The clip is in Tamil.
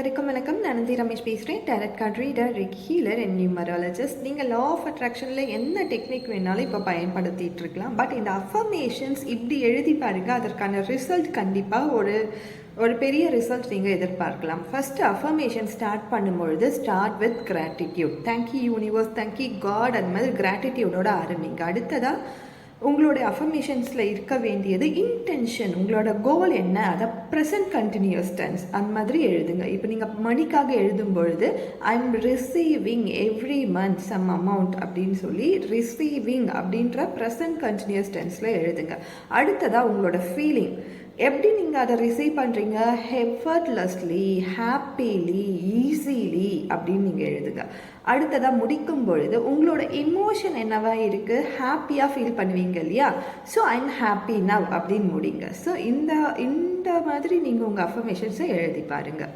அனைவருக்கும் வணக்கம். நான் ரமேஷ் பேசுகிறேன். Direct card reader, reiki healer and numerologist. நீங்கள் லா ஆஃப் அட்ராக்ஷனில் என்ன டெக்னிக் வேணாலும் இப்போ பயன்படுத்திகிட்டு இருக்கலாம். பட் இந்த அஃபர்மேஷன்ஸ் இப்படி எழுதி பாருங்க, அதற்கான ரிசல்ட் கண்டிப்பாக ஒரு பெரிய ரிசல்ட் நீங்கள் எதிர்பார்க்கலாம். ஃபஸ்ட்டு அஃபர்மேஷன் ஸ்டார்ட் பண்ணும்பொழுது start with gratitude. Thank you universe, thank you God, அந்த மாதிரி கிராட்டிடியூடோட ஆரம்பிங்க. அடுத்ததாக உங்களுடைய அஃபர்மேஷன்ஸில் இருக்க வேண்டியது இன்டென்ஷன், உங்களோட கோல் என்ன, அதை ப்ரெசன்ட் கண்டினியூஸ் டென்ஸ் அந்த மாதிரி எழுதுங்க. இப்போ நீங்கள் மணிக்காக எழுதும் பொழுது I am receiving every month some amount அப்படின்னு சொல்லி ரிசீவிங் அப்படின்ற ப்ரெசன்ட் கண்டினியூஸ் டென்ஸில் எழுதுங்க. அடுத்ததாக உங்களோட ஃபீலிங், எப்படி நீங்கள் அதை ரிசீவ் பண்ணுறீங்க, எஃபர்ட்லெஸ்லி, ஹாப்பிலி, ஈஸிலி அப்படின்னு நீங்கள் எழுதுங்க. அடுத்ததாக முடிக்கும் பொழுது உங்களோட எமோஷன் என்னவா இருக்குது, ஹாப்பியாக ஃபீல் பண்ணுவீங்க இல்லையா, so I am happy now அப்படின்னு முடிங்க. ஸோ இந்த மாதிரி நீங்கள் உங்கள் அஃபர்மேஷன்ஸை எழுதி பாருங்கள்.